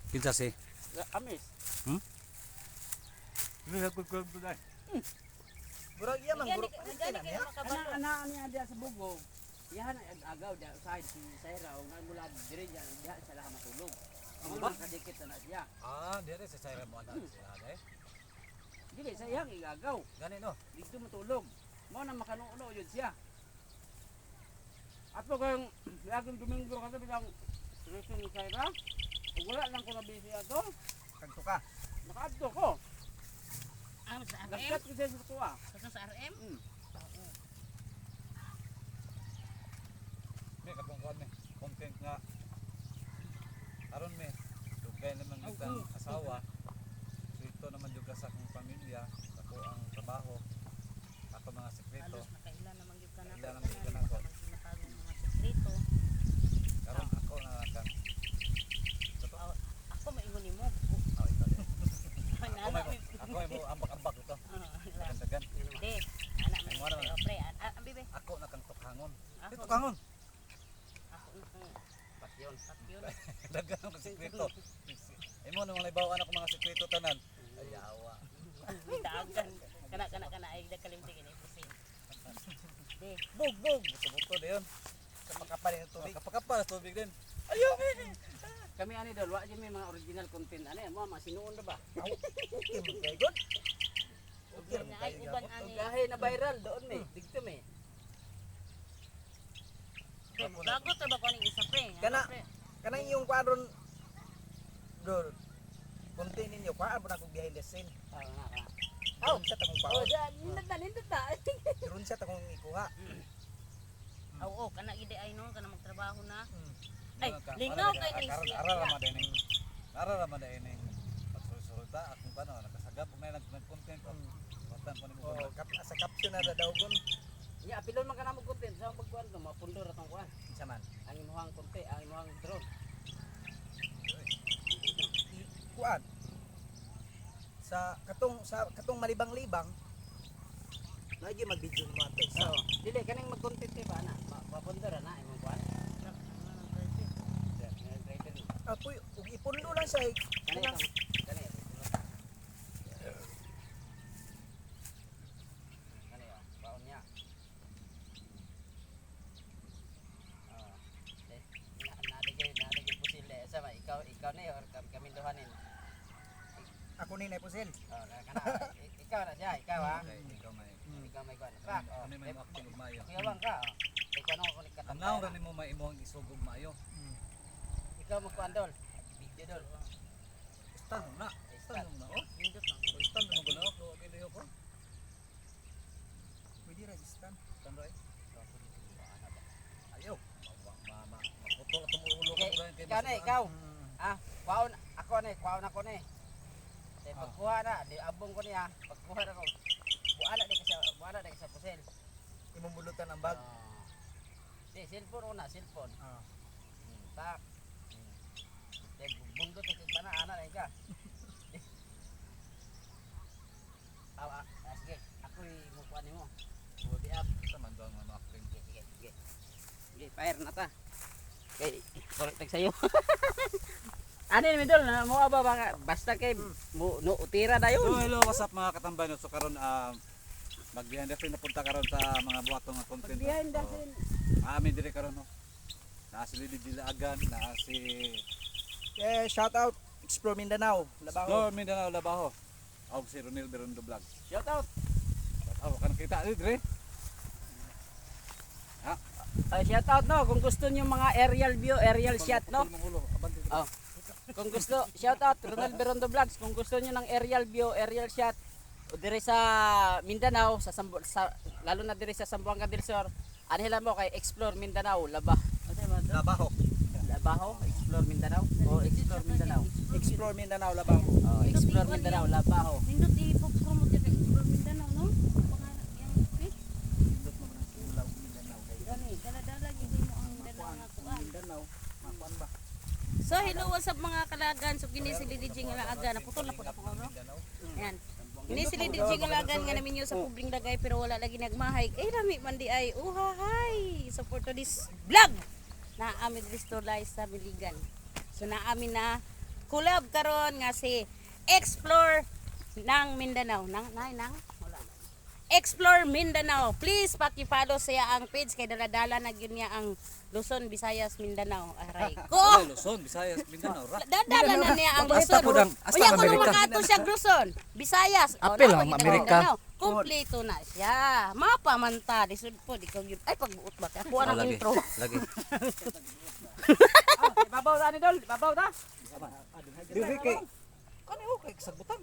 Kinsa si? Amis. Nagkukog to dai. Burag iya man burag. Ana niya dia sa bugog. Yan ang agaw dia side si Saira o nga mula dire diyan diha sa laha matulog. Ang ba kadikit na siya. Dire sa sayra mo ana sila dai. Dili sayang igagaw. Gani no. Dito matulog. Mao na makanuno yun siya. Ato kang laging Domingo kasi bilang reason ni Saira. Wala lang ko nabisi ato. Kagto ka. Nakaadto ko. Sa RM? Nagkat ko sa tuwa. Sa RM? May katong kuan me. Content nga aron me dugay naman kitang asawa. So ito naman juga sa akong pamilya, ako ang trabaho, ako mga sekreto. Halos nakailan naman yung ka na. Ilan naman yung kanako. Sinatagong mga sekreto. Karon ako na kang Ako maingon ni mo. ako may mo ambak-ambak ito. Dagan-dagan. Hindi. Anak mo. Ano naman? Pre, ambibe. Ako na kang tukhangon. Ako. Ito kangon. Ako na kang Patyon. patyon. Dagan ang sekreto. Imo na mga ibaw anak mga sekreto tanan. Ay awa. Dagan. Kana ay nakalimtig ini pusin. Di. Bug. Buto-buto dayon. Kapakapal yung tubig. Kapakapal sa tubig din. Ayaw me. Kami ani dol, wa jud may mga original content ani, mo masinuon ra ba? Okay mo kay god. Uban na ay uban ani. Gahe na viral doon me, digto me. Pre, bago to ba ko ning isa pre? Kana. Kanang iyong kwadron dol. Konti ninyo kwaan po na kong behind the scene. Oh, Sa tagong oh, paon. diyan, nindot ta. Ron siya tagong ikuha. Oo, kana ide ay no, kana magtrabaho na. Mm. Ay, lingaw kay ni siya. Ara ra madaning. Ara ra madaning. Pagsulta akong kano nakasagap ug may nag-content ko. Watan ko nimo. Oh, sa caption na dawgon. Ya, apilon man kana mo content sa pagkuan to, mapundor atong kuan. Sa man. Ang imuhang content, ang imuhang drone. Kuan. Sa katong malibang-libang lagi mag-video mo ato. So, dili kaning mag-content kay ba na? Mapundor na imong kuan. Apoy ug ipundo lang siya. Kani Kanang kani. Kani baon niya. Nadigay pusil sama ikaw ni or kami duhanin. ako ni pusil. Oh, kana ikaw na siya, ikaw ha. Ikaw may. Ikaw may kuan. Crack. Oh, Ano may acting ug maayo. kuyawang ka. Oh. Ikaw na ko ni Ang katang. naong ra nimo may imong isugog maayo. Ikaw mo kuan dol. Video dol. Stand na. Stand na oh. Indot lang. Stand mo guna ako. Okay dayo ko. Pwede ra stand. Stand right. Ayaw. Maputol atong ulo ko kay Ikaw na, ikaw. Ah, kwaon ako ni. Di pagkuha na, di abong ko niya. Pagkuha na ko. Buana na sa pusil. Imong bulutan ang bag. Di cellphone una, cellphone. Ah. Tak. Di bundot sa pana ana na ka. Sige, ako mo kuan nimo. Body up. Sama doang mga acting. Sige, fire na ta. Okay, correct sa'yo. Ano ni Midol, mo ba basta kay mo no utira dayon. So hello, what's up mga katambay no? So karon mag-behind the scene na punta karon sa mga buhatong nga content. Behind the scene. Amin dire karon no. Naa si Lily Dilaagan, naa si Shout out Explore Mindanao, Labaho. Lord Mindanao Labaho. Og si Ronel Berondo Vlog. Shout out. Oh, kan kita dire. Shout out no kung gusto niyo mga aerial view, aerial shot no. Oh. Kung gusto, shout out Ronald Berondo Vlogs. Kung gusto niyo ng aerial view, aerial shot o dire sa Mindanao, lalo na dire sa Zamboanga del Sur, anhela mo kay Explore Mindanao, Labaho. Labaho, Explore Mindanao. O Explore Mindanao. Explore Mindanao, Labaho. Oh, Explore Mindanao, Labaho. Nindot i-promote yung Explore Mindanao, no? Pangalan yung page. Gani, dala-dala yung mo ang Mindanao nga kuan. Mindanao. Makuan ba? So hello, what's up mga kalagan? So kini si Lady Jing Alagan. Naputol na po ako, no? Ayan. Kini si Lady Jing Alagan nga namin yun sa kubling dagay pero wala lagi nagmahay. Eh rami man di ay. Uhahay! So for today's vlog na amin restore life sa Biligan. So na amin na collab karon nga si Explore ng Mindanao. Nang wala. Explore Mindanao. Please paki-follow siya ang page kay dala-dala na gyud niya ang Luzon, Visayas, Mindanao. Aray ko. Ay, Luzon, Visayas, Mindanao. Dadala na niya ang Basta Luzon. po dang- hasta Unya kuno Amerika. makato siya Luzon, Visayas. Apil na, ang pag- Amerika. Mindanao. Kompleto na siya. Mapa man ta lisod po ikaw yun. Ay pagbuot ba ka? Kuha ng Lagi. intro. Lagi. Ibabaw ta ni Dol, ibabaw ta. Diri kay kani kay sagbutan.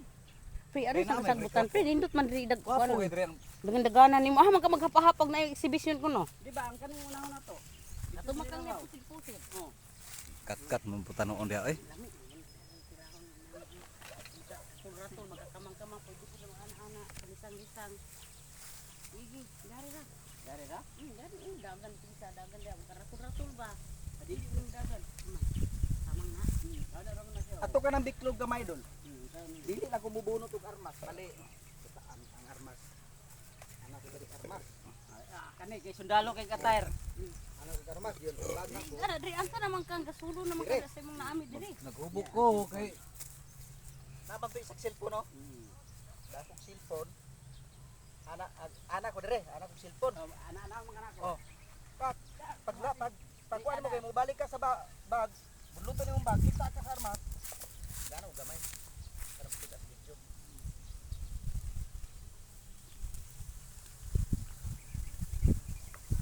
Pre, ano sa kasagutan? Pre, nindot man rin dag Wapo ano. kay diri ang Dengan daganan nimo. Ah, magka maghapahapag na yung exhibition ko no. Di ba ang kaning unahon na to? Ato makang niya pusit-pusit. Oh. kat-kat mo putanoon dia ay. Rato magkakamang-kamang pwede ko sa mga anak-anak, kalisang-lisang. Igi, dari ra. Dari ra. Dari dagan pisa, dagan dia ratul-ratul ba. Adi yung dagan. Tamang na. Ada ra man na siya. Ato ka ng biklog gamay dol. Dili na kumubunot og armas, mali. Ang armas. Anak ko diri armas. Kani kay sundalo kay Katayr. Anak ko armas yun. Bag na ko. Ara diri anta naman kang gasulo naman kada sa imong naami diri. Naghubog ko kay Nabagto sa cellphone no. Dakong cellphone. Anak ko dire, anak ko cellphone. Ana-ana mga anak ko. Oh. Pag kuan mo kay mo balik ka sa bag. Bulutan yung bag, kita ka sa armas. Gano gamay. Para kita sa video.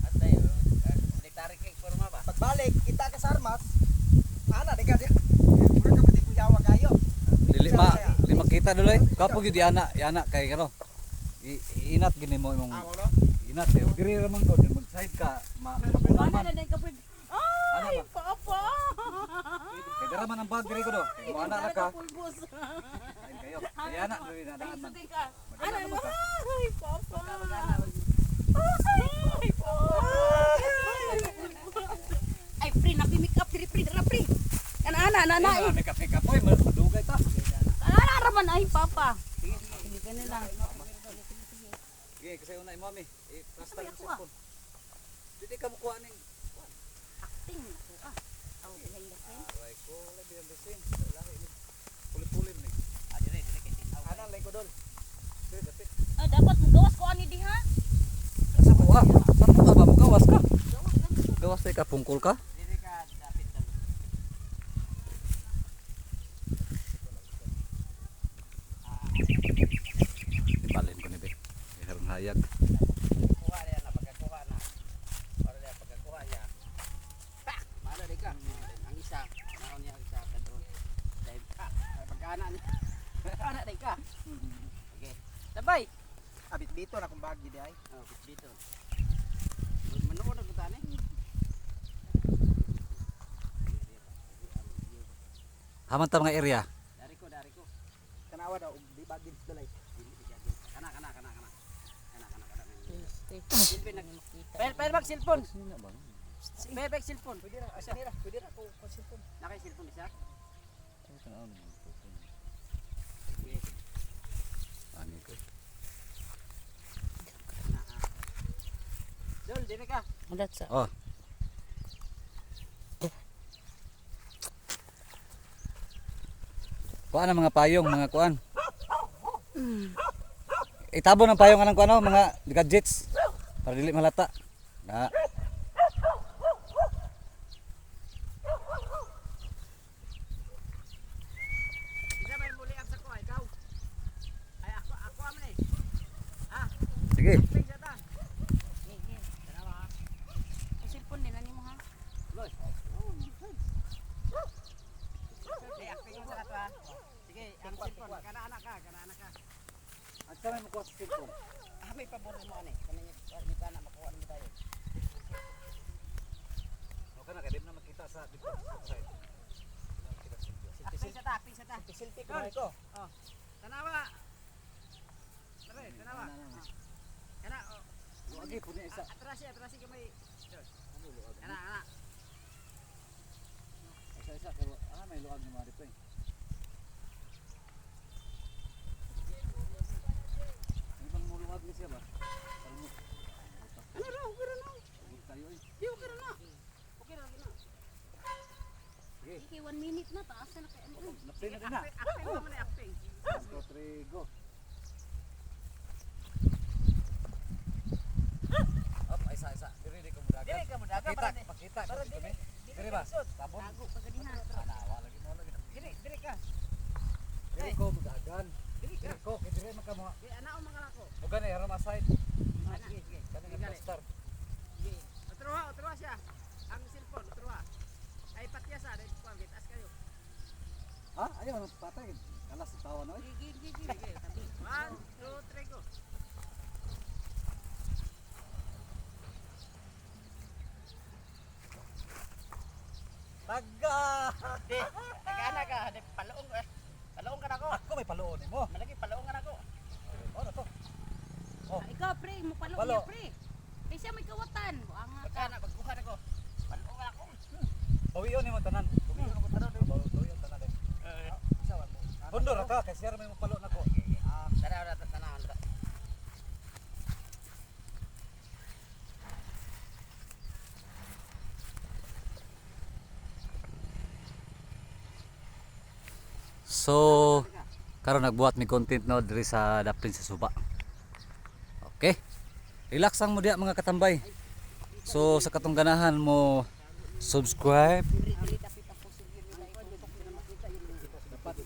Atay, military kay forma ba? Pagbalik, kita ka sa armas. Ana di ka di. Mura ka pati kuyawa kayo. dili makita duloy. Kapo gyud ana kay ano. Inat gini mo imong Amo no? inat eh. Diri ra man ko din mag-side ka. Ana na din ka pwede. Ana Ay, ba? papa. Kay dira man ang bag diri ko do. Mo ana na ka. Pulbos. Ay kayo. Kay ana diri na daan man. Ay, ka. Ana Maganda na. ka. Ay, papa. Ay, pre, napi-make up diri, pre, dira, pre. Ana, Ay, make up oy, madugay ta. Ana raman ay papa. Sige ka na lang. Sige, kasi una imo mi. Basta Sabay yung ako, ah. cellphone. Dili ka mukuha ning Acting ako ah. Aw, behind the scene. aray ko, labi ang desin. Lahi ni pulit-pulit ni. Dili kay tinaw. Ana lay ko dol. Dili dapit. Ah, dapat mo gawas ko ani diha. Sa buha. Sa buha ba mo gawas ka? Gawas tay ka pungkol ka? Dili ka dapit dal. Ibalin ko ni be. Iharong hayag. Kuha niya na pagkakuha na. Para niya pagkakuha niya. Tak, mana di ka. Ang isa, naon niya ang isa kadto. Dahil ka, pagkana niya. Ana di ka. Okay. Sabay. Abit bito na kung bag di ay. Oh, dito. Manood ako tani. Haman ta mga area. Dari ko. Kanawa daw di bag din dalay. Kana. Silpin nag Per bag cellphone. Per bag cellphone. Pwede ra, pwede ra ko cellphone. Nakay cellphone isa. Ani ko. Dol, dili ka. That's Oh. Kuan ang mga payong, mga kuan. Itabo ng payong anang kuan mga gadgets para dili malata. Na. Isa may muli ang sako ikaw. Ay ako aman eh. Sige. Pisa ta. Dalawa. Ang cellphone din ani mo ha. Loy. Sige, acting mo sa kato ha. Sige, ang cellphone. Kana anak ka. At kami mo kuha sa cellphone. May pabor mo ani. Kananya ni kana makuha mo tayo. Okay na kay di na makita sa dito side. Pisa ta. Selfie ko ko. Oh. Tanawa. Tara, tanawa. Kana oh. Luagi po niya isa. Atrasi ka may. Kana. Isa pero may luag ni mga dito eh. Ibang mo luag ni siya ba? Ano ra, okay ra na. Tayo eh. Di okay ra na. Okay ra na. Iki 1 minute na taas na kay ano. Acting na din na. Acting mo na acting. 1, 2, 3, go. Up, isa. Diri ka mudagan. Dili ka mudagan, Pakita, para di- pakita. para Dili dili- Diri ba? lisod. Tabon. Tago pa ganiha. Anawa lagi mo lagi. Dili ka. Diri ko mudagan. Dili ka. Diri ko, kay diri man ka mo. Di ana o mga lako. Muga na haram aside. Sige, sige. Kani Sige, nga gali. star. Sige. Utruha siya. Ang cellphone, utruha. Ay patya sa dahil ko gitas kayo. Ha? Ayaw na patay. Kalas sa tawa no. Sige, sige. 1, 2, 3 go. Taga. Di, nagana ka, di paluong eh. Paluong ka na ko. Ako may paluon mo. Malagi paluong ka na ko. Ano to? Oh. Ah, ikaw pre, mo palo Palo. niya pre. Kay siya may kawatan. Buanga ka. Pagkana, pagkuha na ko. Paluong ka na ko. Bawiyon ni mo tanan. Bawiyon ko tanan. Bawiyon tanan din. Isa ba mo? Bundor ka kay siya may mapalo nako. Tara, tanawan ka. So, karon nagbuhat mi content no diri sa Daplin sa Suba. Okay. Relax ang mo diha mga katambay. So sa katong ganahan mo subscribe. Dili dapat ako sige nila ikaw tutok na makita yung Dapat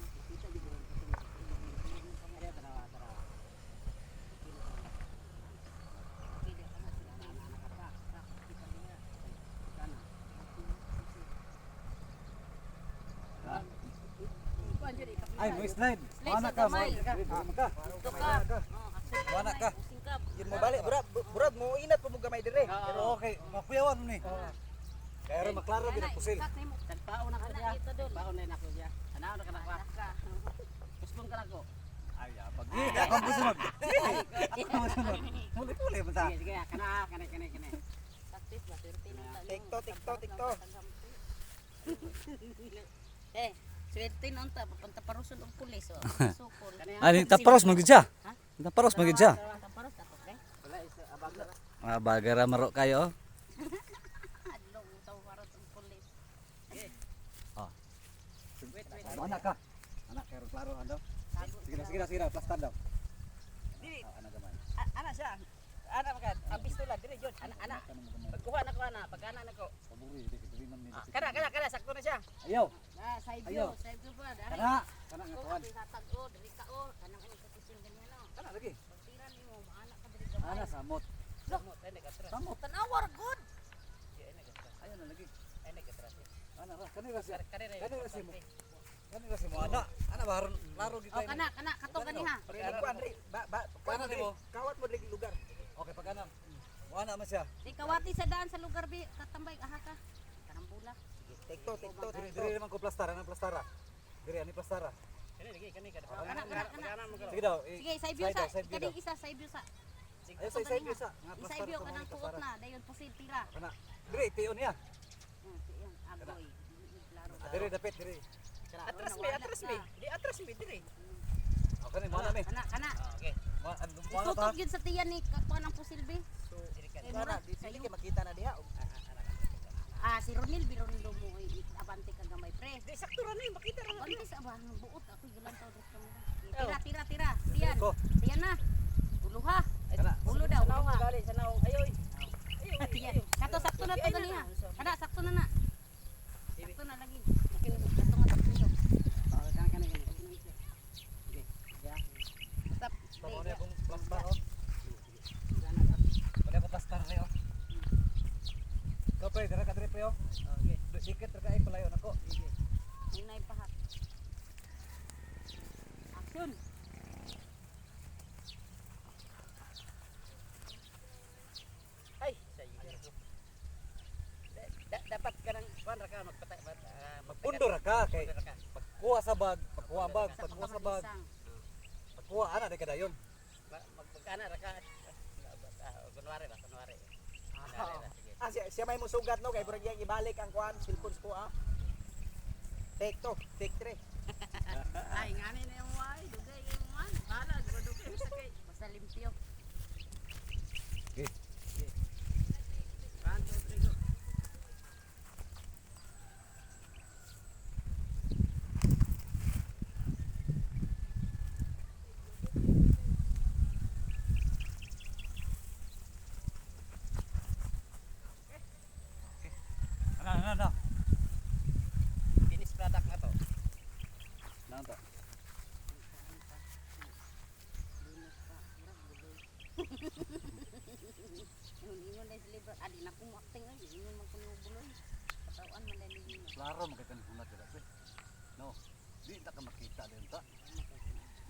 ay mo slide. Mana ka? gamay. Mana ka? Ito ka. Wala ka. Usingkap. Yun mo balik, burad mo inat po mo gamay dire. Pero okay, makuyawan mo ni. Kaya ron maklaro gid ang pusil. Tagpaon na ko Ana diya. ito dol. Tagpaon na ako diya. Anaw na ka na ka. Puspong ka na ko. Ay, pag ako musunod. Ako musunod. Muli-muli man ta. Sige, sige. Kana. Taktis ba swerte nung Tikto. Eh, swerte nung ta papunta parusol og pulis o sukol. Ani taparos man gid siya. Ha? Taparos man gid siya. Taparos ato kay. Wala isa abagara. Ah, bagara maro kayo. Adlaw utaw parot og pulis. Anak ka. Anak kay klaro ando. Sige na, plastan daw. Dili, Anak gamay. ana siya. Ana magad, ang pistola dire jud. Ana. Pagkuha na ko ana, pagkana na ko. Paburi di kay man ni. Kana sakto na siya. Ayaw. Ah, side Ayaw. view ba? Dari. Kana nga Ko kawan. sa tag-o, diri ka o, kanang ani kapisin ganyan no. Kana lagi. Pagtiran nimo maana ka diri gamay. Ana samot. Samot ay negatras. Samot. Tanawar good. Ay negatras. Ayaw na lagi. Ay negatras. Ana ra, kanira siya. Kanira. Kanira si mo. Kanira si mo. Ana baron klaro gid O kana kato ganiha. Kuan ri, Kana nimo. kawat mo lagi lugar. Okay, pag anam. Ana man siya. Di kawati sa daan sa lugar bi katambay aha ka. Kanang bula. Tikto. Diri naman ko plastara, anong plastara? Diri ani plastara. Kani kada. Kana. Sige daw. Sige, side view sa. Side view daw. Kading isa side view sa. Ayaw sa side view sa. Nga Isay plastara view ko kanang mga tuot plastara. na dayon pusil tira. Kana. Diri tiyon niya. Yung agoy. Klaro. Diri dapit diri. Atras mi. Di atras mi dire. O kani mo na mi. Kana. Okay. Mo ta. Itutok yun sa tiyan ni kakuha ng pusil bi. So, diri ka. Kay Kana, mura, di sa sili iyo. kay makita na diha. Ah, si Ronil biron do mo abante ka gamay pre. Di sakto ra ni makita ra. Abante sa ba buot ako gilantaw dito mo. Tira. Tiyan. Ko. Tiyan na. Ulo ha. Kana. Ulo daw, ulo ha. Gali sa naong. Ayoy. Tiyan. Kato sakto na to ganiha. Kada sakto na na. Sakto na lagi. Sakto nga sakto. Kana. Stop. Tamo ni akong plastar oh. Pwede ako plastar rin oh. Ikaw pre, dira ka diri pre oh. Okay. Sikit ra kay palayon ako. Inay pahat. Action. Ay, sayo. Dapat ka nang kuan ra ka magpatay Magpundo ra ka kay pagkuha sa bag, pagkuha sa bag, pagkuha ana di kadayon. magkana ra ka. Kunwari. Ah, siya may musugat no kay burag yang ibalik ang kuan cellphone ko ah. Take 3. Ay, ngani na yung way. Dugay kayo man. Bala, dugay sa kay. Basta limpyo. Okay. 1, 2, 3 go. Ano? Finished product na to. Ano to? Ingon dahil sa libro. Adi na kong acting ay. Ingon man kuno buloy. Katawan man dahil hindi na. Klaro makita ni hunat dito. No. Di ta ka makita din ta.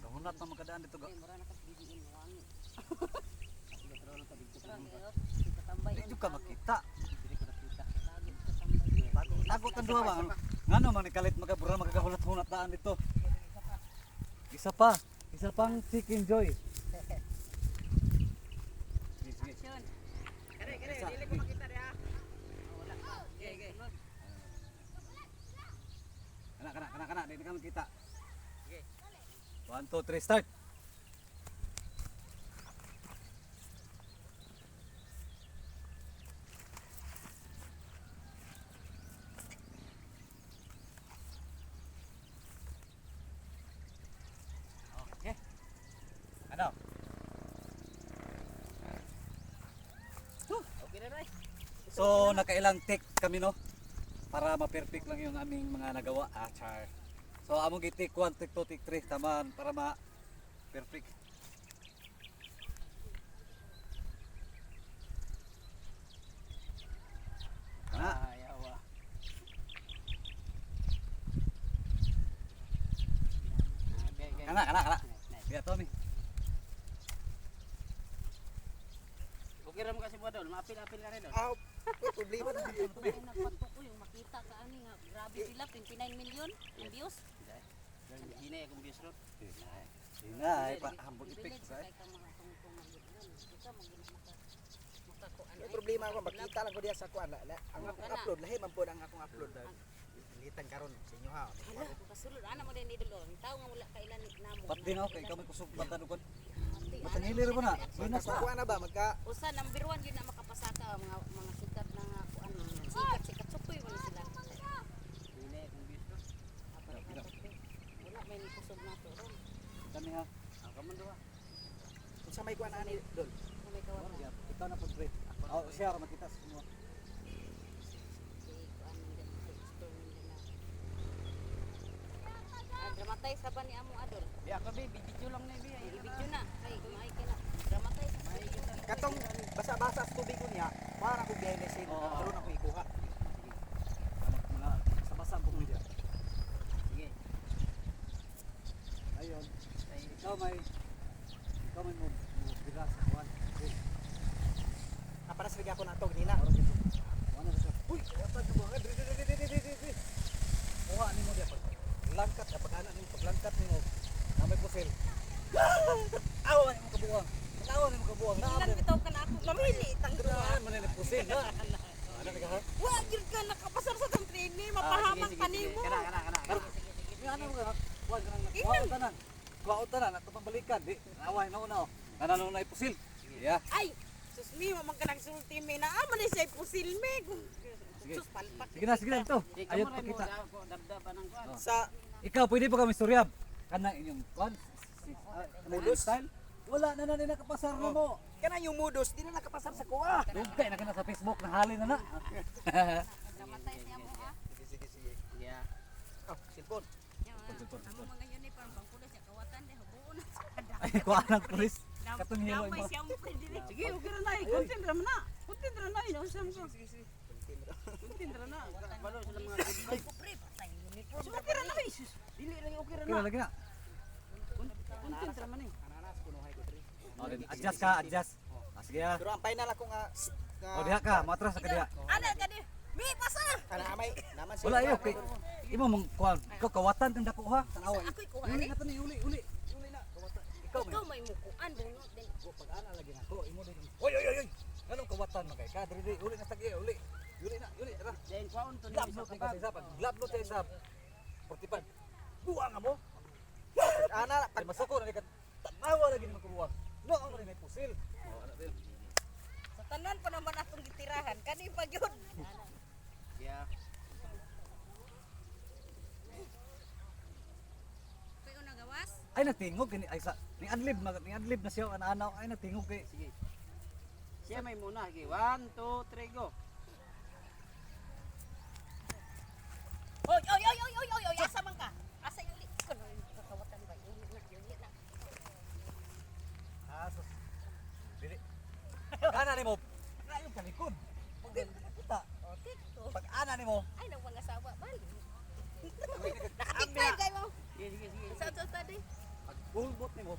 Gahunat na makadaan dito ga. Ay, mura na ka bibiin. Wangi. Petrol ka dito. Tara, kayo. Di ka tambay. Di ka makita. Dili ko nakita. Lagi ka tambay. Lago ka duha ba? Ngano man ni kalit magabura magagahunat-hunat daan dito. Isa pa. Isa pang chicken joy. Sige, sige. Action. Kare, Isa. dili ko makita diha. Wala pa. Okay, okay. Kana, di ka makita. Sige. 1, 2, 3, start. Okay. Ano? Okay na ray. So, nakailang take kami no? Para ma-perfect lang yung aming mga nagawa. Char. So, among i-take 1, take 2, take 3. Taman para ma-perfect. Kana. Ayawa. Okay, okay. Kana. Nice. Kaya to mi. Okay ra mo kasi mo dol. Maapil-apil ka rin dol. Ah, may problema na. Ay, nagpatuko yung makita ka ani nga. Grabe sila. 29 million ang views. Hinay akong views ron. Hinay, pa hambol Bibilig ipik. sa kay ka mga tungtong magiging. Ikaw makakuan. May problema ako, makita lang ko diya sa kuan. Ang akong upload, lahi man po ang akong upload. Litan karon sa inyo ha. Hala, kasulod ana mo din idol. Ang tao nga wala kailan namo. Pat din ako, kay ikaw may kusog patanugon. Ati, Basta ana, hilir mo na. ana, Binas Sa na. kuan na ba magka Usa number 1 yun na makapasaka mga sikat na nga kuan. Sikat sukoy mo ni sila. Hinay akong views ron. Wala may kusog na to ron. Kami ha. Ang kaman duha. sa may kuan ani dol. Kung may kawan na. Ikaw na pag pre. Oh, siya ra makita sa semua. Si kuan man din. Store man din na. Dramatize sa pa ni amo adol. Di ako bi, video lang na bi. I-video na. Kay kumaay ka na. Dramatize. Katong basa-basa sa tubig ko niya, para ko behind the scene. Oo. Karon ako ikuha. Mga basa po media. Sige. Ayun. Ikaw may mo bira sa kuan. Para sa ako na to nila. Ano sa? Uy, wata ka mga dri. Kuha ni mo dia pag langkat kapag ana ni paglangkat nimo. Na may pusil. Awa ni mo kabuang. Awa ni mo kabuang. Na Ilan bitaw ka na ako. Mamili. Tangduan man ni pusil ha. Ano ka ha? Wag yun ka nakapasar sa tang training. Mapahamak pa nimo. Kana. Ano mo ka? Kuha ka nang kuha tanan. Kuha tanan at pambalikan di. Away na una. Nanalo na pusil. Yeah. Ay! Sus mi, mamang ka nagsulti mi na aman ni siya pusil mi. Sige. Sus palpak. Sige na to. Ayun pakita. Dabdaban ng kuan. Sa Ikaw pwede pa kami storyab. Kanang inyong kuan. Modus? Style. Wala na nakapasar na mo. kana yung modus, di na nakapasar sa kuha. Dugay na kana sa Facebook nahali na na. Namatay siya mo ha. Sige. Yeah. Oh, cellphone. Amo mga uniform pang pulis niya kawatan di hubuon na sa kada. Ay kuha ng pulis. Katong hilo Damay mo. siya mo pwede. Sige, okay ra na. Content ra na. Content ra na. Inausam ko. Content ra na. Balo sila mga Ay ko pre patay uniform. okay ra na. Sus. Dili lang okay ra Kaya na. lagi na. Content ra man eh. Ananas kuno hay ko diri. Adjust ka, adjust. Sige ah. Pero ang final ako nga O diha ka, matras sa kadiha. Ana ka di. Mi pasa. ana amay naman sa Wala iyo kay imo mong kuan. Ikaw kawatan kang dako ha. Tanawa. Ako'y kuha Uli ni. na to ni uli. Uli na. Kawatan. Ikaw Ikaw may mukuan bunot din. pag ana lagi na ko imo din. Oy. Anong kawatan man kay ka diri uli na tagi uli. Uli tara. Then kwaon to ni Glab no tay kasi sa glab no tay sa 45. Buwa nga mo. ana Pag masuko na ka tanawa lagi man kubuwa. No ang rin may pusil. Oh ana din. Sa tanan pa naman atong gitirahan kani pa gyud. Yeah. Kay una gawas. Ay natingog kini ay sa ni adlib na siya ana ay natingog kay Sige. Siya may muna. Okay. 1, 2, 3, go. Bulbot nimo.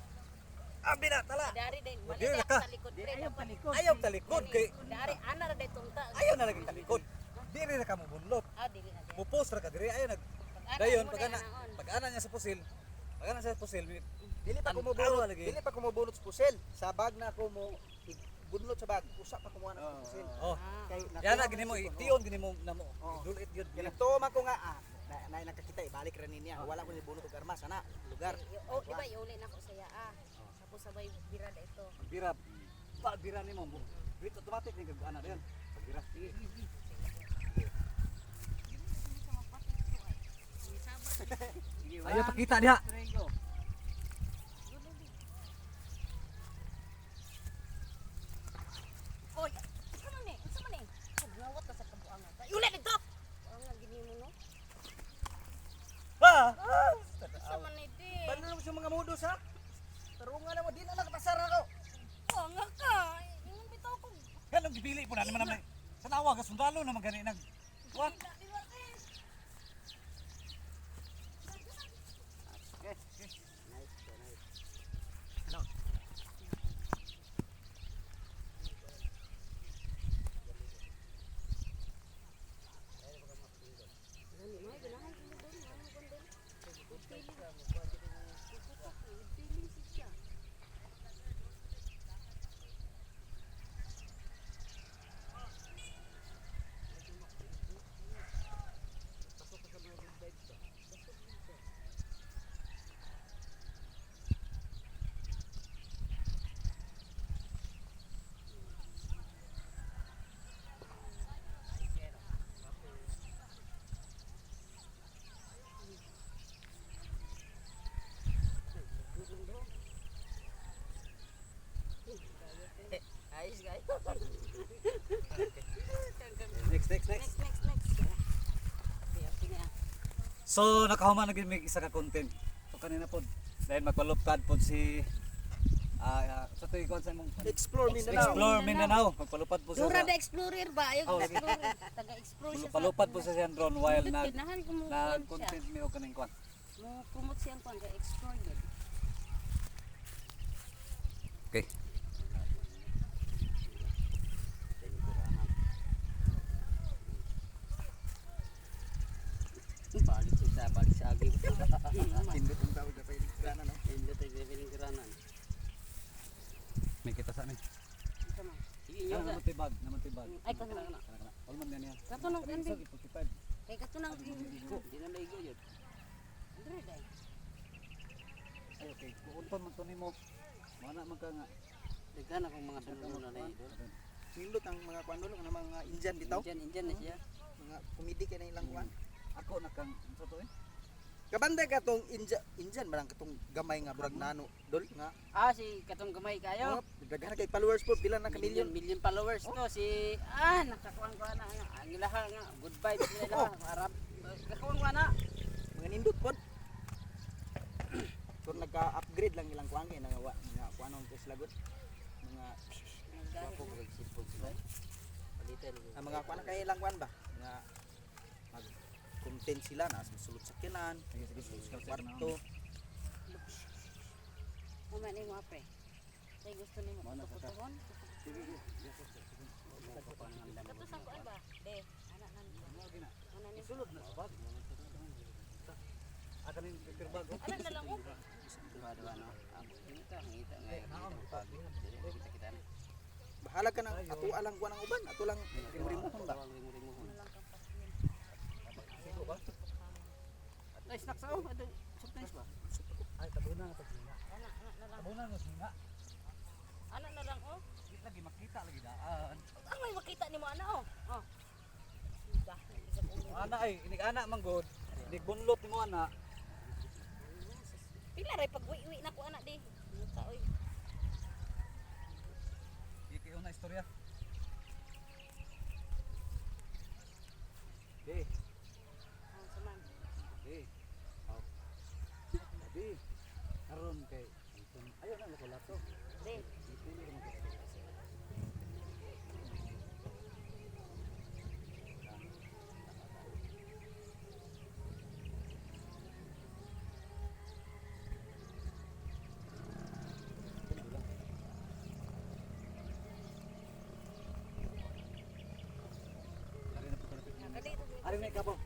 Abi na tala. Dari din, mali Dili na ka. sa likod pre. Dapat Ayaw talikod kay dari ana ra day tunta. ayaw na lagi talikod. Dili na ka mo bunlot. Dili na day. Mupos ra ka diri ayaw nag Pag-ana dayon mo pag na ana anaon. pag ana niya sa pusil. Pag ana sa pusil, Dili pa ko Ano mabunot, lagi? dili pa ko mabunot sa pusel. Sa bag na ako mo bunot sa bag, usa pa kumuha na sa pusel. oh. Kay Yan na nakuha gini mo sipon, tion gini mo namo. Oo. Dulit yun. Kaya nagtuo man ko nga na nakakita ibalik ra niya. Wala ko ni bunot og armas ana lugar. Oh, di ba iuli na ko sa yaa. Tapos sabay birada ito. Pagbira. Pagbira nimo mo. Wait automatic ni kag ana dayon. Pagbira. Sige. Ayaw pakita diha. Oy, unsa man ni? Unsa man ni? Ngawat ka sa kabuangan. Iuli dito. Ang gini mo no. Ha. Unsa man ni di? Balo mo sa mga mudos ha? Tarungan na mo din na nakapasar ako. Oh, nga ka. Ingon bitaw ko. Ganong gipili po na naman naman. Sa nawa ka sundalo naman gani nag. What? Di ba eh? Ayos guys. Next. Next. Okay na. So nakahuman na gid mig isa ka content. So kanina pod dahil magpalupad pod si sa tuy kon sa imong Explore Mindanao. Explore Mindanao. Magpalupad po Dura sa the explorer ba? Ayaw Oh, lagi. explorer. Taga-explore siya. palupad po sa siyang drone while nag Kinahan ko mo na siya. content mi o kaning kwan. Mo promote siyang kwan kay explore yun. Okay. Balik sa agi. Pindot ang tawag na piligrana no. Hindi tayo pinigiranan. May kita sa ni. Ito man. Sige, Ano naman tibag, Ay kato na. All man yan yan. Kato nang kandi. 45. Kay kato nang Hindi na laigo yun. Andre day. Ay okay. Kuunton man to nimo. Mana man ka nga. Daghan akong mga sunod na idol. Nindot ang mga kuan dolo ng mga Indian bitaw. Indian na siya. Mga komedi kay na ilang kuan. Ako nakang sa to eh. Kabanda ka tong Indian barang katong gamay nga burag nano dol nga. Si katong gamay kayo. Daghan kay followers po pila na ka million. Million followers to si nakakuan ko na ang ilaha nga good vibes nila harap nakakuan ko na Mga nindot pod. Kung nagka-upgrade lang ilang kuan kay nga kuan ang sila good. Mga ako magsipog sila palitan ang mga kuan kay ilang kuan ba? Nga mag content sila na sulod sa kinan, kwarto. Mama ni mo apre. Kay gusto nimo putuhon. Kato sa kuan ba? De, anak nan. Ana ni Sulod na sa bag. Kanin kirbag. Ana na lang mo. diba no kita nga kita na Bahala ka nang ato alang kuan ang uban, ato lang rimurimuhon ba? Ay snacks oh ato surprise ba Ay tabuna na tabuna. Anak na lang. Tabuna na singa. Anak na lang oh. Di lagi makita lagi daan. Ang may makita nimo ana oh. Oh. Ana ay inig ana man god. Inig bunlot nimo ana. Pila ray pag uwi na ko anak di. Muta oy. Iki una istorya. Eh, Ang saman. eh. Oh. Abi. Karon kay ayo na ko lato. De. Ipili naman ko. Ari may kabaw.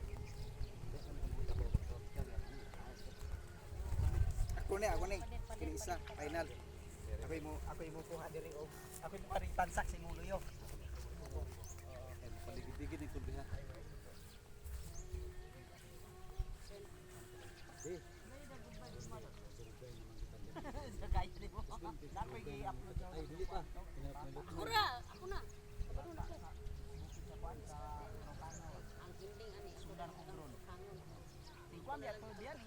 Ako ni. Kini isa, final. Ako imo kuha diri og ako imo kari tansak sing ulo yo. Paligid-ligid ni tubig ha. Ay, dili pa. Ako ra, ako na. Ang ginding ani ako na hangon. Tingkwan ya to diyan.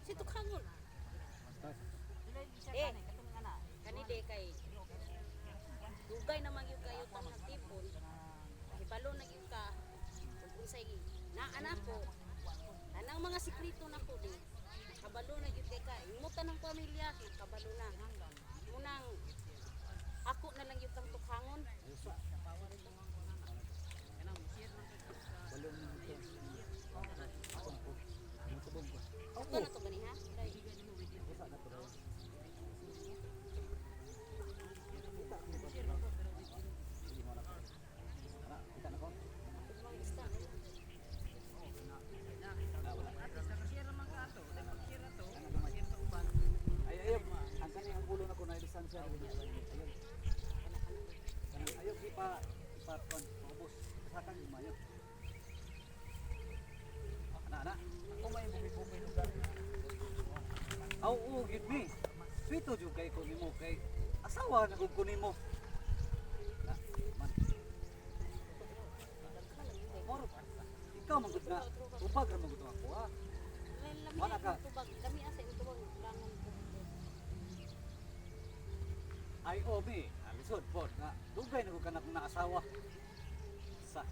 Si tukhangon. Kani de kay dugay naman yung kayo tang nagtipon. Kahibalo na gyud ka. Kung unsay naanak ko. Anang mga sikreto na ko di. Kabalo na gyud kay ka. Imutan ng pamilya kay kabalo na. Munang ako na lang yung kang tukhangon. Ito na to gani ha? Ay, ayun. Ang kani ang ulo na ko na lisansya. Ayun. Ayun, ipa-kon. Ubos. Kasakan yung mayo. Ana. Ako may bumi-bumi lugar. Aw, gid mi. Swito jud kay ko nimo kay asawa na gud ko nimo. Na, man. Moro. Ikaw man gud na. Upag ra man gud ako ha. Wala ka. Kami asa ito bang langon ko. Ay, obi. Alisod po na dugay na ko kanak na asawa. Sa.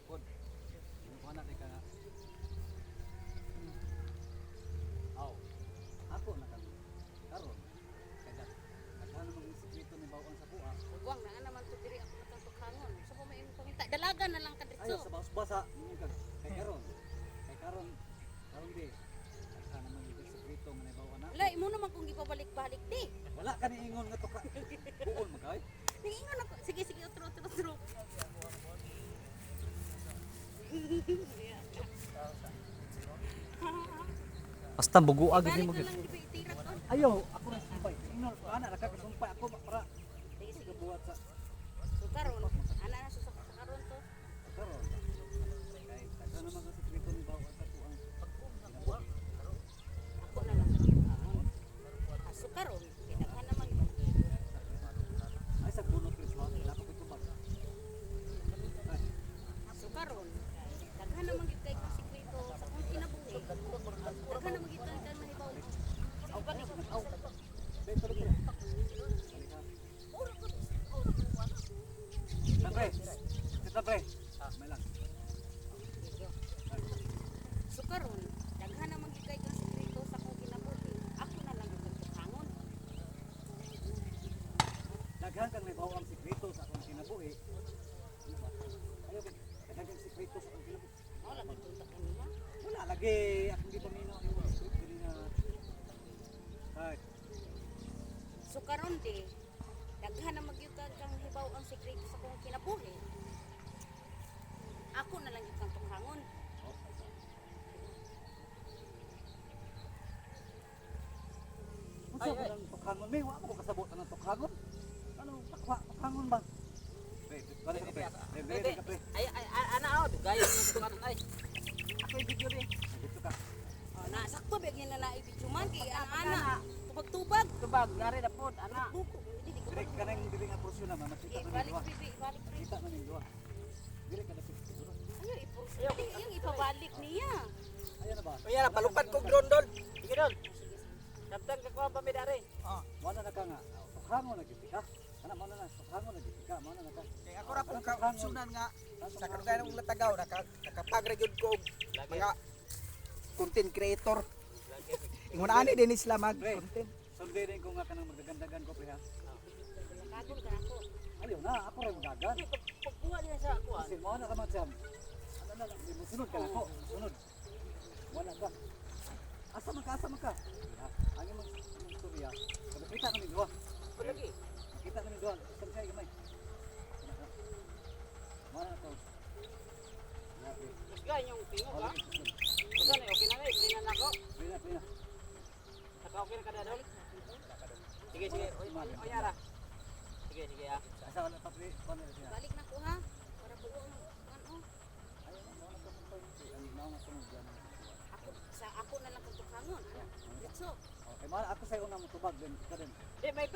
Pod. Ano na ka na. Aw. Ako na kan. Karon. Kaya nagano mag sikreto ni bawang sa buha. Ugwang na naman to diri ako nakantukhangon. So mo may pangita dalaga na lang Ayo kadritso. sa basa kay karon. Karon di. Nagka naman yung sikreto nga ni bawang na. Wala imo naman kung gipabalik-balik di. Wala ka ni ingon nga to ka. Buol magay. Ningingon ako. Sige utro. Basta buguag Balik gid na mo gid. lang di ba itirat on. Ayo, ako na sumpay. Ingon ko ana nakakasumpay ako para Sige. buhat sa So karon, ana na sa karon to. karon. Kay kada naman sa sikreto ni bawang sa tuang. Ako na lang katukhangon. So karon, kinaka naman ba? Ay sa puno Christmas, wala pa ko ba. So karon, daghan naman gyud kay kang sikreto sa kung kinabuhi. Daghan naman gyud kay kang mahibaw. Aw balik. Aw. Dito dito. Pre. Kita pre. May lang. So karon, daghan naman gyud kay kang sikreto sa kung kinabuhi. Ako na lang gyud katukhangon. Daghan kang may bawang sikreto sa akong kinabuhi. Ayo kay daghan kang sikreto sa akong kinabuhi. Wala gyud tunta kaniya. Wala lagi akong di pamino yung sikreto ni na. Ay, So karon di, daghan na magyud kang hibaw ang sekreto sa kong kinabuhi. Ako na lang gyud kang tukhangon. unsa ba nang tukhangon may wa ko kasabot ng tukhangon? Ano tukhangon ba? Pre, balik ka pre. Balik ka pre. Ay, ana ako, gaya yung tukanan ay. Ako yung video rin. Dito ka. Na sakto big niya na naibidjuman kay ana. Tubag-tubag. Tubag, gari na po, ana. Buko, hindi ko. Direk ka nang dili nga porsyon na makita man Balik duha. bibi, balik bibi. Kita man duha. Direk ka na picture. Ayo ipursi. Yung ipabalik niya. Ayan na ba? Kuya na palupad ko grondol. Sige doon. Kaptan ka ko ang pamidari. Wala na ka nga. Tukhangon na gid ka. Ana mo na tukhangon na gid ka. Mo na ka. Kay ako ra pong kaopsyonan nga sa kadugayan ng Latagaw nakapag-regyod ko og mga content creator. Ingon ani din sila mag content. Sundin din ko nga kanang magdagandagan ko pre ha. Kagol ka ako. Ayaw na ako ra magagan. Pagkuha niya sa ako. Kasi mo na ka man jam. Ano na lang, mo sunod ka na ko. Sunod. Wala ka. Asa man ka? Ang imong istorya. Kita kami duha. Lagi. Kita kami duha. Isang siya gamay. Wala to. Mas gan yung tingog ha. Basta na okay na na, hindi na nako. Pina. Naka okay na kada doon. Sige sige. Oy ara. Sige sige ha. Asa wala pa pre. Kuan na siya. Balik na ko ha. Para buo ang ano. Ayun na wala to punto. Ang naong sunod diyan. Ako na lang kung tukangon. Ano? Ditso. Okay, mahal ako sa una mo tubag din. Ka din. Di may